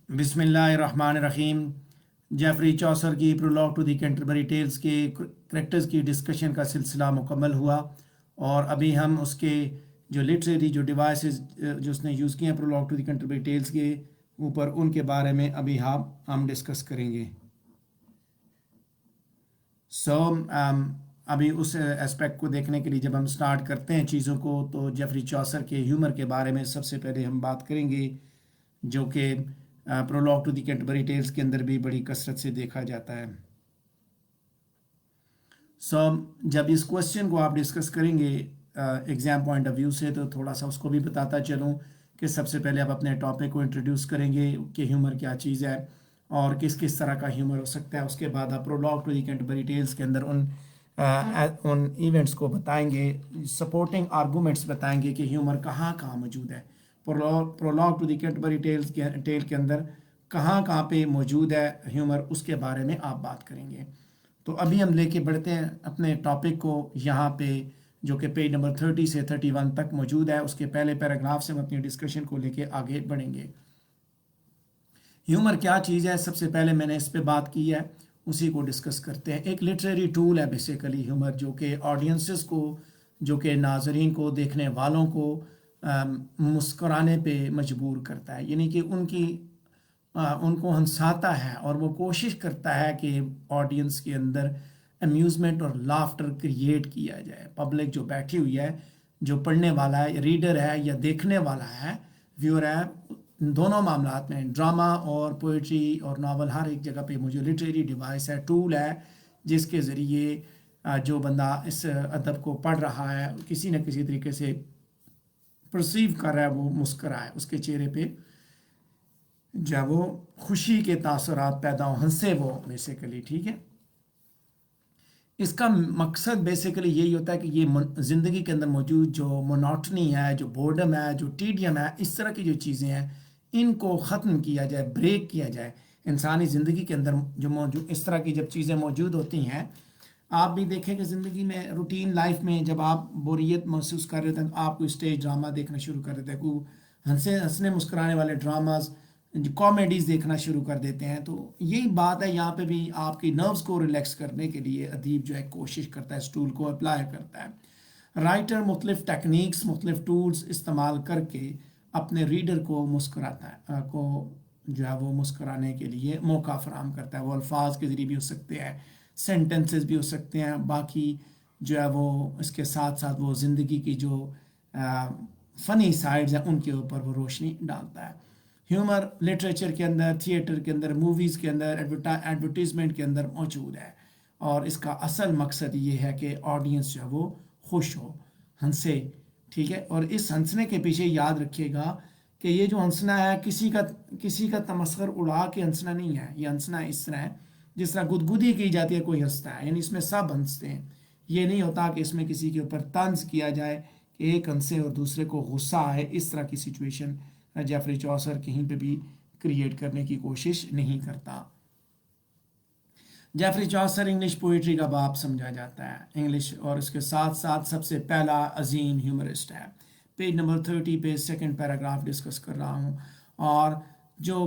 बिस्मिल्लाहिर्रहमानिर्रहीम। Geoffrey Chaucer की prologue to the Canterbury Tales के करेक्टर्स की डिस्कशन का सिलसिला मुकम्मल हुआ और अभी हम उसके जो लिटरेरी जो डिवाइसेस जो उसने यूज़ किए हैं prologue to the Canterbury Tales के ऊपर उनके बारे में अभी हम डिस्कस करेंगे। सो अभी उस एस्पेक्ट को देखने के लिए जब हम स्टार्ट करते हैं चीज़ों को तो जेफरी चौसर के ह्यूमर के बारे में सबसे पहले हम बात करेंगे, जो कि prologue to the Canterbury Tales के अंदर भी बड़ी कसरत से देखा जाता है। सो जब इस क्वेश्चन को आप डिस्कस करेंगे एग्ज़ाम पॉइंट ऑफ व्यू से, तो थोड़ा सा उसको भी बताता चलूँ कि सबसे पहले आप अपने टॉपिक को इंट्रोड्यूस करेंगे कि ह्यूमर क्या चीज़ है और किस किस तरह का ह्यूमर हो सकता है। उसके बाद आप prologue to the Canterbury Tales के अंदर उन इवेंट्स को बताएंगे, सपोर्टिंग आर्गूमेंट्स बताएंगे कि ह्यूमर कहाँ कहाँ मौजूद है। Prologue to the Canterbury Tale के अंदर कहाँ कहाँ पे मौजूद है ह्यूमर, उसके बारे में आप बात करेंगे। तो अभी हम लेके बढ़ते हैं अपने टॉपिक को यहाँ पे, जो कि पेज नंबर 30 से 31 तक मौजूद है। उसके पहले पैराग्राफ से हम अपनी डिस्कशन को लेके आगे बढ़ेंगे। ह्यूमर क्या चीज़ है, सबसे पहले मैंने इस पे बात की है, उसी को डिस्कस करते हैं। एक लिटरेरी टूल है बेसिकली ह्यूमर, जो कि ऑडियंसेस को, जो कि नाजरीन को, देखने वालों को मुस्कुराने पे मजबूर करता है, यानी कि उनको हंसाता है और वो कोशिश करता है कि ऑडियंस के अंदर अम्यूज़मेंट और लाफ्टर क्रिएट किया जाए। पब्लिक जो बैठी हुई है, जो पढ़ने वाला है, रीडर है या देखने वाला है, व्यूअर है, इन दोनों मामलात में ड्रामा और पोइट्री और नावल हर एक जगह पे मुझे लिटरेरी डिवाइस है, टूल है, जिसके ज़रिए जो बंदा इस अदब को पढ़ रहा है किसी न किसी तरीके से परसीव कर रहा है, वो मुस्कराए, उसके चेहरे पे जब वो खुशी के तासुरात पैदा हो, हंसे वो बेसिकली। ठीक है, इसका मकसद बेसिकली यही होता है कि ये ज़िंदगी के अंदर मौजूद जो मोनोटनी है, जो बोर्डम है, जो टीडियम है, इस तरह की जो चीज़ें हैं, इनको ख़त्म किया जाए, ब्रेक किया जाए। इंसानी ज़िंदगी के अंदर जो मौजूद इस तरह की जब चीज़ें मौजूद होती हैं, आप भी देखेंगे ज़िंदगी में, रूटीन लाइफ में जब आप बोरियत महसूस कर रहे होते हैं तो आप कोई स्टेज ड्रामा देखना शुरू कर देते हैं, कोई हंसने मुस्कुराने वाले ड्रामाज, कॉमेडीज़ देखना शुरू कर देते हैं। तो यही बात है, यहाँ पे भी आपकी नर्व्स को रिलैक्स करने के लिए अदीब जो है कोशिश करता है, इस टूल को अप्लाई करता है। राइटर मुख्तलिफ टेक्निक्स, मुख्तलिफ टूल्स इस्तेमाल करके अपने रीडर को मुस्कुराता है, को जो है वो मुस्कुराने के लिए मौका फराहम करता है। वो अल्फाज के ज़रिए भी हो सकते हैं, सेंटेंसेस भी हो सकते हैं, बाकी जो है वो इसके साथ साथ वो ज़िंदगी की जो फ़नी साइड्स हैं उनके ऊपर वो रोशनी डालता है। ह्यूमर लिटरेचर के अंदर, थिएटर के अंदर, मूवीज़ के अंदर, एडवर्टीज़मेंट के अंदर मौजूद है और इसका असल मकसद ये है कि ऑडियंस जो है वो खुश हो, हंसे। ठीक है, और इस हंसने के पीछे याद रखिएगा कि ये जो हंसना है किसी का तमस्खुर उड़ा के हंसना नहीं है। ये हंसना इस तरह है जिस तरह गुदगुदी की जाती है, कोई हंसता है, यानी इसमें सब हंसते हैं। ये नहीं होता कि इसमें किसी के ऊपर तंज किया जाए कि एक हंसे और दूसरे को गुस्सा आए। इस तरह की सिचुएशन जेफरी चौसर कहीं पे भी क्रिएट करने की कोशिश नहीं करता। जेफरी चौसर इंग्लिश पोइट्री का बाप समझा जाता है, इंग्लिश, और इसके साथ साथ सबसे पहला अजीम ह्यूमरिस्ट है। पेज नंबर 30 पे सेकंड पैराग्राफ डिस्कस कर रहा हूँ। और जो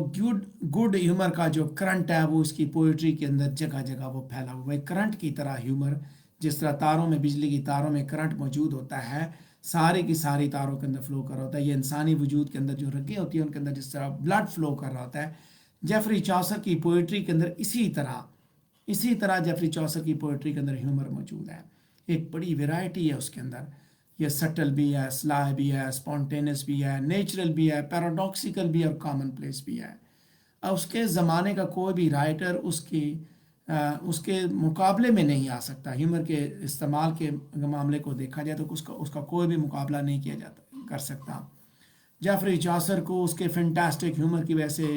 गुड ह्यूमर का जो करंट है वो इसकी पोइट्री के अंदर जगह जगह वो फैला हुआ है। करंट की तरह ह्यूमर, जिस तरह तारों में, बिजली की तारों में करंट मौजूद होता है, सारी की सारी तारों के अंदर फ्लो कर रहा होता है। ये इंसानी वजूद के अंदर जो रगें होती हैं उनके अंदर जिस तरह ब्लड फ्लो कर रहा होता है, जेफरी चौसर की पोइट्री के अंदर इसी तरह जेफरी चौसर की पोइट्री के अंदर ह्यूमर मौजूद है। एक बड़ी वैरायटी है उसके अंदर, ये सटल भी है, स्लाई भी है, स्पॉन्टेनियस भी है, नेचुरल भी है, पैराडॉक्सिकल भी है और कॉमन प्लेस भी है। अब उसके ज़माने का कोई भी राइटर उसके मुकाबले में नहीं आ सकता। ह्यूमर के इस्तेमाल के मामले को देखा जाए तो उसका कोई भी मुकाबला नहीं किया जाता कर सकता। जेफरी चौसर को उसके फैंटास्टिक ह्यूमर की वजह से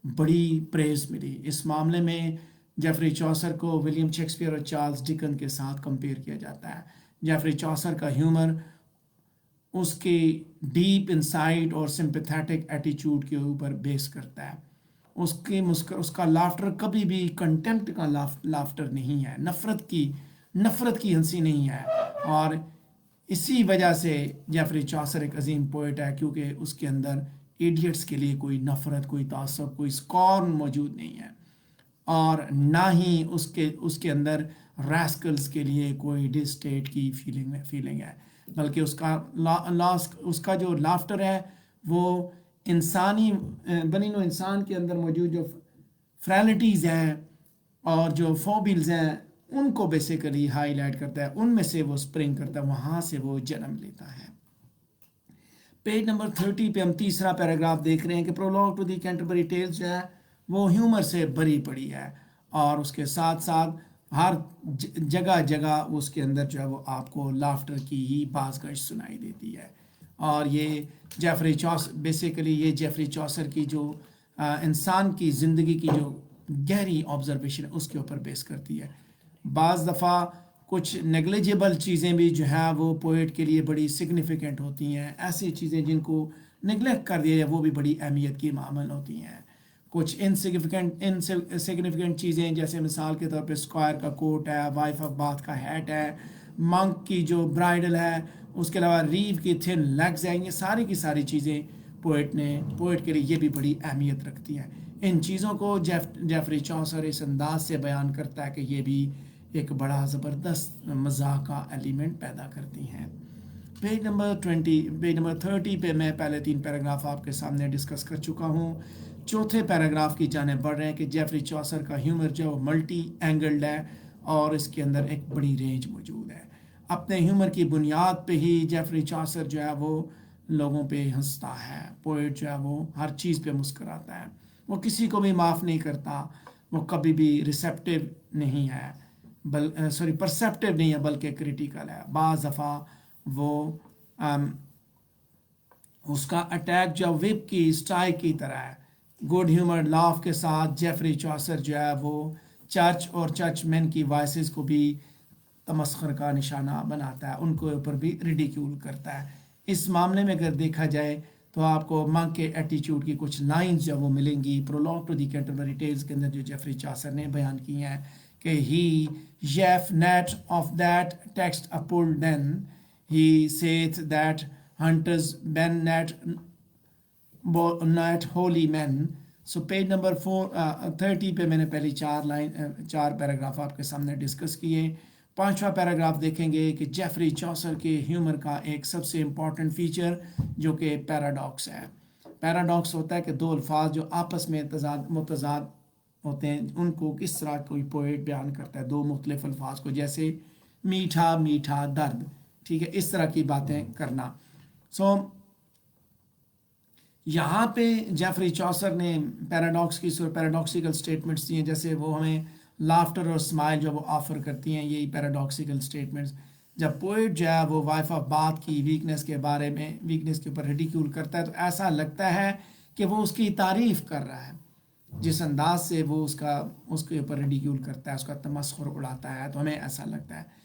बड़ी प्रेज मिली। इस मामले में जेफरी चौसर को विलियम शेक्सपियर और चार्ल्स डिकन के साथ कंपेयर किया जाता है। जेफरी चौसर का ह्यूमर उसके डीप इंसाइट और सिंपैथेटिक एटीट्यूड के ऊपर बेस करता है। उसका लाफ्टर कभी भी कंटेम्प्ट का लाफ्टर नहीं है, नफ़रत की हंसी नहीं है। और इसी वजह से जेफरी चौसर एक अजीम पोइट है, क्योंकि उसके अंदर ایڈیट्स के लिए कोई नफ़रत, कोई तासब, कोई स्कॉर्न मौजूद नहीं है, और ना ही उसके अंदर रैस्कल्स के लिए कोई डिस्टेट की फीलिंग है, बल्कि उसका जो लाफ्टर है वो इंसानी बनी नो इंसान के अंदर मौजूद जो फ्रैलिटीज़ हैं और जो फोबिल्स हैं उनको बेसिकली हाईलाइट करता है, उनमें से वो स्प्रिंग करता है, वहाँ से वो जन्म लेता है। पेज नंबर 30 पे हम तीसरा पैराग्राफ देख रहे हैं कि prologue to the Canterbury Tales जो है वो ह्यूमर से भरी पड़ी है, और उसके साथ साथ हर जगह जगह उसके अंदर जो है वो आपको लाफ्टर की ही बाज़गश सुनाई देती है। और ये जेफरी चॉसर, बेसिकली ये जेफरी चॉसर की जो इंसान की ज़िंदगी की जो गहरी ऑब्जर्वेशन है उसके ऊपर बेस करती है। बाज़ दफ़ा कुछ नेग्लिजिबल चीज़ें भी जो है वो पोइट के लिए बड़ी सिग्निफिकेंट होती हैं, ऐसी चीज़ें जिनको नेगलेक्ट कर दिया जाए वो भी बड़ी अहमियत की मामल होती हैं। कुछ इनसिग्निफिकेंट चीज़ें जैसे मिसाल के तौर पे स्क्वायर का कोट है, वाइफ ऑफ बाथ का हैट है, मंक की जो ब्राइडल है, उसके अलावा रीव की थिन लेग्स हैं, ये सारी की सारी चीज़ें पोइट के लिए ये भी बड़ी अहमियत रखती हैं। इन चीज़ों को जेफरी चॉसर इस अंदाज से बयान करता है कि ये भी एक बड़ा ज़बरदस्त मज़ाक का एलिमेंट पैदा करती हैं। पेज नंबर 30 पे मैं पहले 3 पैराग्राफ आपके सामने डिस्कस कर चुका हूँ। चौथे पैराग्राफ की जाने बढ़ रहे हैं कि जेफरी चॉसर का ह्यूमर जो मल्टी एंगल्ड है और इसके अंदर एक बड़ी रेंज मौजूद है। अपने ह्यूमर की बुनियाद पे ही जेफरी चॉसर जो है वो लोगों पे हंसता है। पोइट जो है वो हर चीज़ पे मुस्कुराता है, वो किसी को भी माफ़ नहीं करता, वो कभी भी रिसेप्टिव नहीं है, परसेप्टिव नहीं है बल्कि क्रिटिकल है। बाज़ दफ़ा वो उसका अटैक जो विप की स्ट्राइक की तरह है। गुड ह्यूमर लाफ के साथ जेफरी चॉसर जो है वो चर्च और चर्चमैन की वॉइसेस को भी तमस्खर का निशाना बनाता है, उनको ऊपर भी रिडिक्यूल करता है। इस मामले में अगर देखा जाए तो आपको मंक के एटीट्यूड की कुछ लाइंस जो वो मिलेंगी prologue to the Canterbury Tales के अंदर जो जेफरी चॉसर ने बयान की हैं कि ही जेफ नेट ऑफ दैट टेक्स्ट अपुल then he saith that hunters ben not holy men। So page number 30 पे मैंने पहले 4 पैराग्राफ आपके सामने डिस्कस किए। 5वां पैराग्राफ देखेंगे कि जेफरी चॉसर के ह्यूमर का एक सबसे इम्पॉर्टेंट फीचर जो कि पैराडॉक्स है। पैराडॉक्स होता है कि दो अल्फाज जो आपस में मुतजाद होते हैं उनको किस तरह कोई पोएट बयान करता है, दो मुख्तलिफ अल्फाज को, जैसे मीठा मीठा दर्द, ठीक है, इस तरह की बातें करना। यहाँ पे जेफरी चॉसर ने पैराडॉक्सिकल स्टेटमेंट्स दिए, जैसे वो हमें लाफ्टर और स्माइल जो वो ऑफर करती हैं, यही पैराडॉक्सिकल स्टेटमेंट्स। जब पोइट जो है वो वाइफ ऑफ बाथ की वीकनेस के ऊपर रिडिक्यूल करता है तो ऐसा लगता है कि वो उसकी तारीफ कर रहा है। जिस अंदाज से वो उसके ऊपर रिडिक्यूल करता है, उसका तमस्खुर उड़ाता है, तो हमें ऐसा लगता है।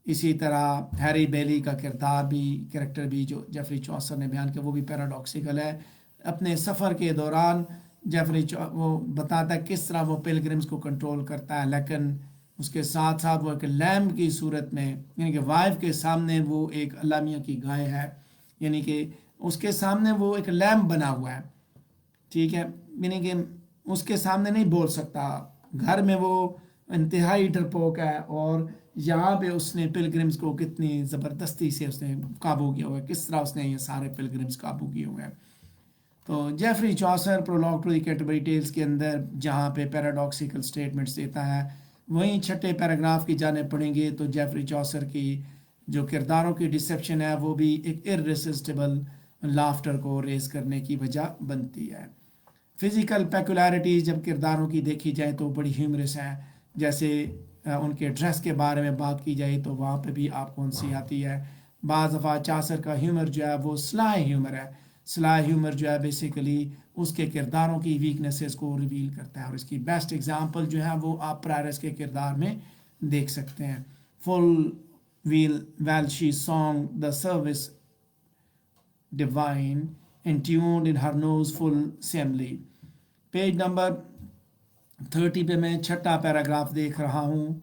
इसी तरह हैरी बेली का कैरेक्टर भी जो जेफरी चॉसर ने बयान किया वो भी पैराडॉक्सिकल है। अपने सफ़र के दौरान वो बताता है किस तरह वो पिलग्रिम्स को कंट्रोल करता है, लेकिन उसके साथ साथ वो एक लैम्ब की सूरत में, यानी कि वाइफ के सामने वो एक अल्लाह की गाय है, यानी कि उसके सामने वो एक लैम्ब बना हुआ है, ठीक है, यानी कि उसके सामने नहीं बोल सकता। घर में वो इंतहाई डरपोक है और यहाँ पे उसने पिलग्रिम्स को कितनी ज़बरदस्ती से उसने काबू किया हुआ है, किस तरह उसने ये सारे पिलग्रिम्स काबू किए हुए हैं। तो Geoffrey Chaucer prologue to the Canterbury Tales के अंदर जहाँ पे पैराडॉक्सिकल स्टेटमेंट्स देता है, वहीं छठे पैराग्राफ की जाने पड़ेंगे तो जेफरी चॉसर की जो किरदारों की डिसेप्शन है वो भी एक इररेसिस्टिबल लाफ्टर को रेज करने की वजह बनती है। फिज़िकल पेकुलरिटीज़ जब किरदारों की देखी जाए तो बड़ी ह्यूमरस है, जैसे उनके ड्रेस के बारे में बात की जाए तो वहाँ पे भी आपको हंसी आती है। बाज़ दफ़ा चॉसर का ह्यूमर जो है वो स्लाई ह्यूमर है। स्लाई ह्यूमर जो है बेसिकली उसके किरदारों की वीकनेसेस को रिवील करता है, और इसकी बेस्ट एग्जांपल जो है वो आप प्रायरस के किरदार में देख सकते हैं। Full well she song the service divine and tuned in her nose full assembly। Page number 30 पे मैं छठा पैराग्राफ देख रहा हूँ,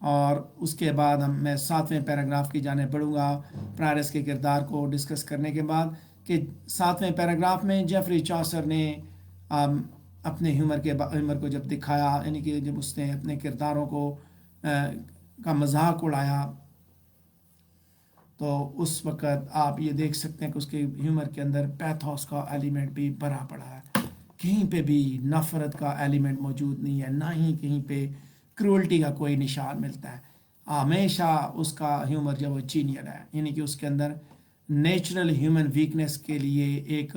और उसके बाद मैं 7वें पैराग्राफ की जाने पढ़ूंगा। प्रायरस के किरदार को डिस्कस करने के बाद کہ 7वें पैराग्राफ में जेफरी चॉसर ने अपने ह्यूमर को जब दिखाया, यानी कि जब उसने अपने किरदारों को का मजाक उड़ाया, तो उस वक़्त आप ये देख सकते हैं कि उसके ह्यूमर के अंदर पैथोस का एलिमेंट भी भरा पड़ा है। कहीं पे भी नफ़रत का एलिमेंट मौजूद नहीं है, ना ही कहीं पे क्रूअल्टी का कोई निशान मिलता है। हमेशा उसका ह्यूमर जो वो जीनियल है, यानी कि उसके अंदर नेचुरल ह्यूमन वीकनेस के लिए एक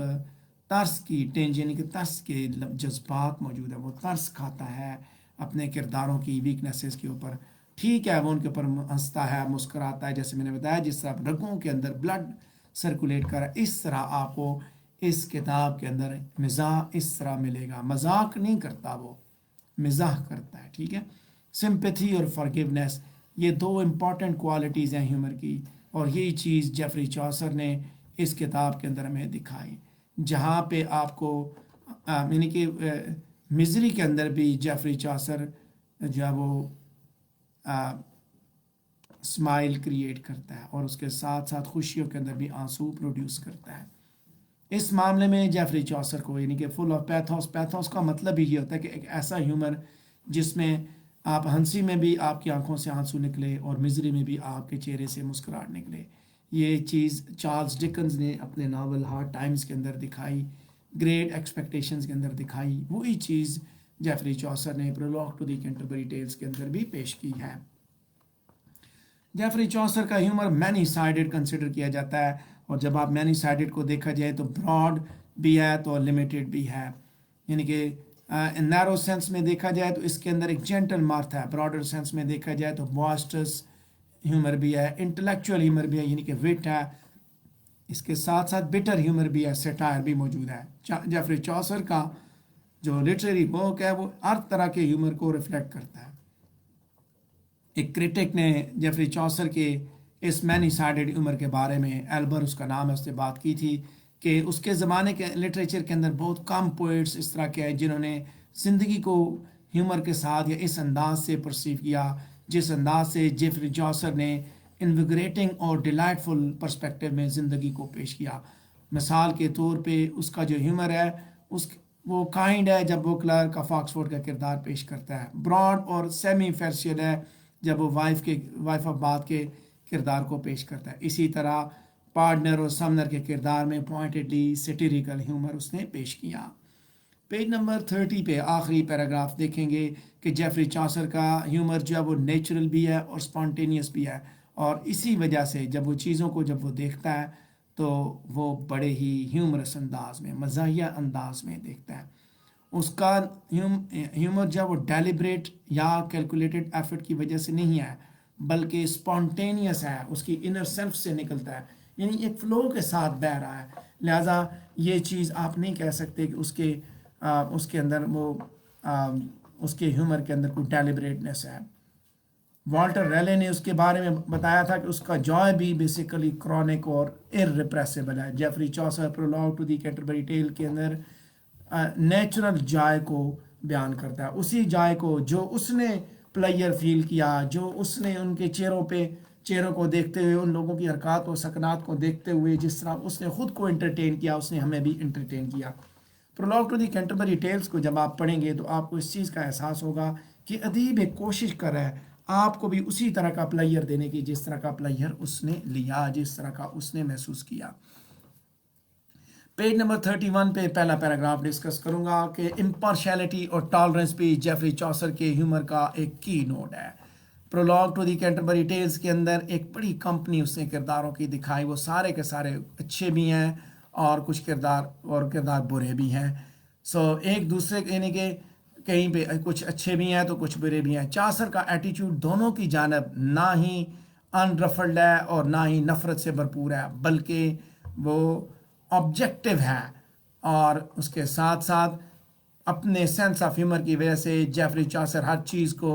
तर्स की टेंज, यानी कि तर्स के जज्बात मौजूद है। वो तर्स खाता है अपने किरदारों की वीकनेसेस के ऊपर। ठीक है, वो उनके ऊपर हंसता है, मुस्कुराता है, जैसे मैंने बताया जिस तरह रगों के अंदर ब्लड सर्कुलेट कर रहा है, इस तरह आपको इस किताब के अंदर मिजाह इस तरह मिलेगा। मजाक नहीं करता, वो मिजाह करता है। ठीक है, सिंपैथी और फॉरगिवनेस, ये दो इम्पॉर्टेंट क्वालिटीज़ हैं ह्यूमर की, और यही चीज़ जेफरी चॉसर ने इस किताब के अंदर हमें दिखाई, जहाँ पे आपको यानी कि मिजरी के अंदर भी जेफरी चॉसर जो है वो स्माइल क्रिएट करता है, और उसके साथ साथ खुशियों के अंदर भी आंसू प्रोड्यूस करता है। इस मामले में जेफरी चॉसर को, यानी कि फुल ऑफ पैथोस, पैथोस का मतलब ही ये होता है कि एक ऐसा ह्यूमर जिसमें आप हंसी में भी आपकी आंखों से आंसू निकले और मिजरी में भी आपके चेहरे से मुस्कुराहट निकले। ये चीज़ चार्ल्स डिकन्स ने अपने नावल हार्ड टाइम्स के अंदर दिखाई, ग्रेट एक्सपेक्टेशंस के अंदर दिखाई। वही चीज़ जेफरी चॉसर ने prologue to the Canterbury Tales के अंदर भी पेश की है। जेफरी चॉसर का ह्यूमर मैनी साइडेड कंसिडर किया जाता है, और जब आप मैनी साइडेड को देखा जाए तो ब्रॉड भी है तो लिमिटेड भी है। यानी कि नैरो सेंस में देखा जाए तो इसके अंदर एक जेंटल मार्थ है, ब्रॉडर सेंस में देखा जाए तो बॉस्टस ह्यूमर भी है, इंटेलेक्चुअल ह्यूमर भी है, यानी कि विट है, इसके साथ साथ बिटर ह्यूमर भी है, सेटायर भी मौजूद है। जेफरी चॉसर का जो लिटरेरी वर्क है वो हर तरह के ह्यूमर को रिफ्लेक्ट करता है। एक क्रिटिक ने जेफरी चॉसर के इस मैनी साइडेड ह्यूमर के बारे में, एल्बर उसका नाम है, उससे बात की थी कि उसके ज़माने के लिटरेचर के अंदर बहुत कम पोइट्स इस तरह के हैं जिन्होंने ज़िंदगी को ह्यूमर के साथ या इस अंदाज से परसीव किया जिस अंदाज से जेफरी चॉसर ने इन्विगरेटिंग और डिलाइटफुल पर्सपेक्टिव में ज़िंदगी को पेश किया। मिसाल के तौर पे उसका जो ह्यूमर है उस वो काइंड है जब वो क्लर्क ऑफ ऑक्सफोर्ड का किरदार पेश करता है, ब्रॉड और सेमी फेर्शियल है जब वो वाइफ ऑफ बाथ के किरदार को पेश करता है। इसी तरह पार्टनर और समनर के किरदार में पॉइंटेडली सेटिरिकल ह्यूमर उसने पेश किया। पेज नंबर 30 पे आखिरी पैराग्राफ देखेंगे कि जेफरी चॉसर का ह्यूमर जो है वो नेचुरल भी है और स्पॉन्टेनियस भी है, और इसी वजह से जब वो चीज़ों को जब वो देखता है तो वो बड़े ही ह्यूमरस अंदाज में, मज़ाहिया अंदाज में देखता है। उसका ह्यूमर जो है वो डेलिब्रेट या कैलकुलेटेड एफर्ट की वजह से नहीं है, बल्कि स्पॉन्टेनियस है, उसकी इनर सेल्फ से निकलता है, यानी एक फ़्लो के साथ बह रहा है। लिहाजा ये चीज़ आप नहीं कह सकते कि उसके अंदर वो उसके ह्यूमर के अंदर कोई डेलिब्रेटनेस है। वाल्टर रैले ने उसके बारे में बताया था कि उसका जॉय भी बेसिकली क्रॉनिक और इररिप्रेसिबल है। Geoffrey Chaucer prologue to the Canterbury Tale के अंदर नेचुरल जॉय को बयान करता है, उसी जॉय को जो उसने प्लेयर फील किया, जो उसने उनके चेहरों को देखते हुए, उन लोगों की हरकत और सकनात को देखते हुए जिस तरह उसने ख़ुद को एंटरटेन किया, उसने हमें भी एंटरटेन किया। Prologue to the Canterbury Tales को जब आप पढ़ेंगे तो आपको इस चीज़ का एहसास होगा कि अदीब एक कोशिश कर रहा है आपको भी उसी तरह का प्लेयर देने की जिस तरह का प्लेयर उसने लिया, जिस तरह का उसने महसूस किया। पेज नंबर 31 पे पहला पैराग्राफ डिस्कस करूंगा कि इम्पार्शियलिटी और टॉलरेंस भी जेफरी चॉसर के ह्यूमर का एक की नोट है। Prologue to the Canterbury Tales के अंदर एक बड़ी कंपनी उसने किरदारों की दिखाई, वो सारे के सारे अच्छे भी हैं और कुछ किरदार बुरे भी हैं। एक दूसरे यानी कि कहीं पे कुछ अच्छे भी हैं तो कुछ बुरे भी हैं। चॉसर का एटीट्यूड दोनों की जानब ना ही अनरफल्ड है और ना ही नफ़रत से भरपूर है, बल्कि वो ऑब्जेक्टिव है, और उसके साथ साथ अपने सेंस ऑफ ह्यूमर की वजह से जेफरी चॉसर हर चीज़ को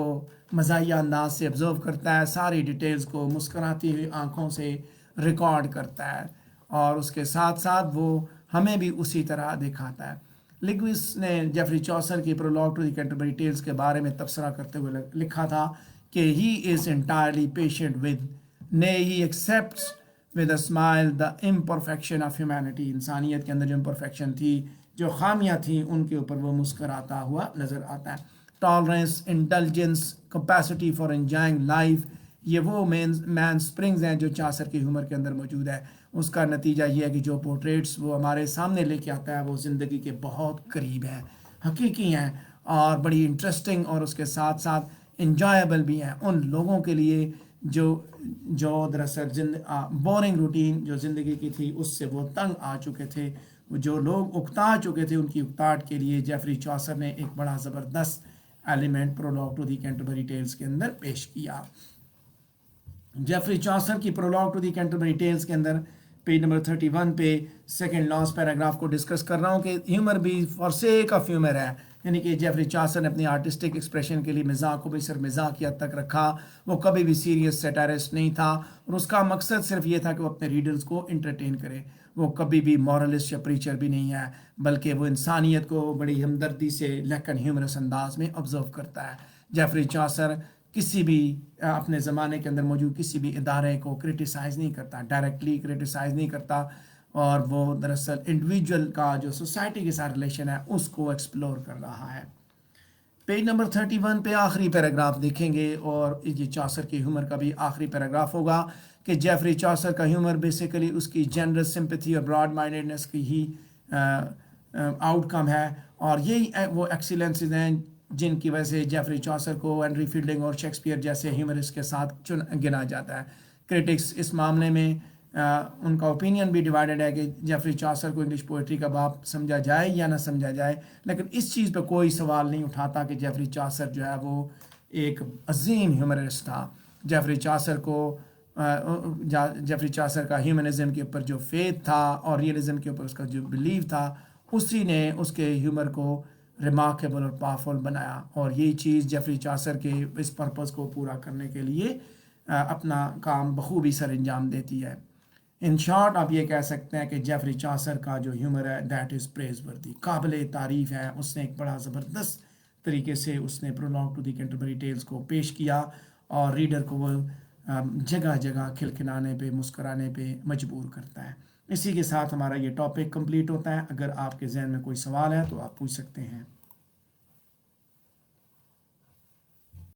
मज़ाहिया अंदाज से ऑब्जर्व करता है, सारी डिटेल्स को मुस्कुराती हुई आंखों से रिकॉर्ड करता है, और उसके साथ साथ वो हमें भी उसी तरह दिखाता है। लिग्विस ने जेफरी चॉसर की prologue to the Canterbury Tales के बारे में तबसरा करते हुए लिखा था कि he is entirely patient with, ने he accepts with a smile the imperfection of humanity, انسانیت کے اندر جو امپرفیکشن تھی، جو خامیاں تھیں، ان کے اوپر وہ مسکراتا ہوا نظر آتا ہے. Tolerance, intelligence, capacity for enjoying life, یہ وہ مین سپرنگز ہیں جو چاسر کی ہیومر کے اندر موجود ہے. اس کا نتیجہ یہ ہے کہ جو پورٹریٹس وہ ہمارے سامنے لے کے آتا ہے وہ زندگی کے بہت قریب ہیں، حقیقی ہیں اور بڑی انٹرسٹنگ، اور اس کے ساتھ ساتھ انجوائبل بھی ہیں ان لوگوں کے لیے جو دراصل بورنگ روٹین جو زندگی کی تھی اس سے وہ تنگ آ چکے تھے. جو لوگ اکتا چکے تھے ان کی اکتاہٹ کے لیے جیفری چاسر نے ایک بڑا زبردست element prologue to the Canterbury Tales کے اندر پیش کیا. جیفری چاسر کی prologue to the Canterbury Tales کے اندر پیج نمبر 31 پہ سیکنڈ لاسٹ پیراگراف کو ڈسکس کر رہا ہوں کہ ہیومر بھی فار سیک آف ہیومر ہے، یعنی کہ جیفری چاسر نے اپنی آرٹسٹک ایکسپریشن کے لیے مزاح کو بھی صرف مزاح کی حد تک رکھا. وہ کبھی بھی سیریس سیٹائرسٹ نہیں تھا اور اس کا مقصد صرف یہ تھا کہ وہ اپنے ریڈرز کو انٹرٹین کرے. وہ کبھی بھی مورلسٹ یا پریچر بھی نہیں ہے، بلکہ وہ انسانیت کو بڑی ہمدردی سے لیکن ہیومرس انداز میں آبزرو کرتا ہے. جیفری چاسر کسی بھی اپنے زمانے کے اندر موجود کسی بھی ادارے کو کرٹیسائز نہیں کرتا، ڈائریکٹلی کرٹیسائز نہیں کرتا، اور وہ دراصل انڈیویجول کا جو سوسائٹی کے ساتھ ریلیشن ہے اس کو ایکسپلور کر رہا ہے. پیج نمبر 31 پہ آخری پیراگراف دیکھیں گے اور یہ چاسر کی ہیومر کا بھی آخری پیراگراف ہوگا کہ جیفری چاسر کا ہیومر بیسیکلی اس کی جنرس سمپتھی اور براڈ مائنڈنس کی ہی آؤٹ کم ہے، اور یہی وہ ایکسیلنسز ہیں جن کی وجہ سے جیفری چاسر کو ہنری فیلڈنگ اور شیکسپیئر جیسے ہیومرسٹ کے ساتھ گنا جاتا ہے. کرٹکس اس معاملے میں ان کا اوپینین بھی ڈیوائیڈڈ ہے کہ جیفری چاسر کو انگلش پوئٹری کا باپ سمجھا جائے یا نہ سمجھا جائے، لیکن اس چیز پہ کوئی سوال نہیں اٹھاتا کہ جیفری چاسر جو ہے وہ ایک عظیم ہیومرسٹ تھا. جیفری چاسر کا ہیومنزم کے اوپر جو فیتھ تھا اور ریئلزم کے اوپر اس کا جو بلیو تھا، اسی نے اس کے ہیومر کو ریمارکیبل اور پاورفل بنایا، اور یہی چیز جیفری چاسر کے اس پرپز کو پورا کرنے کے لیے اپنا کام بخوبی سر انجام دیتی ہے. ان شارٹ آپ یہ کہہ سکتے ہیں کہ جیفری چاسر کا جو ہیومر ہے دیٹ از پریز وردی، قابل تعریف ہے. اس نے ایک بڑا زبردست طریقے سے اس نے prologue to the Canterbury Tales کو پیش کیا اور ریڈر کو وہ جگہ جگہ کھلکھلانے پہ مسکرانے پہ مجبور کرتا ہے. اسی کے ساتھ ہمارا یہ ٹاپک کمپلیٹ ہوتا ہے. اگر آپ کے ذہن میں کوئی سوال ہے تو آپ پوچھ سکتے ہیں.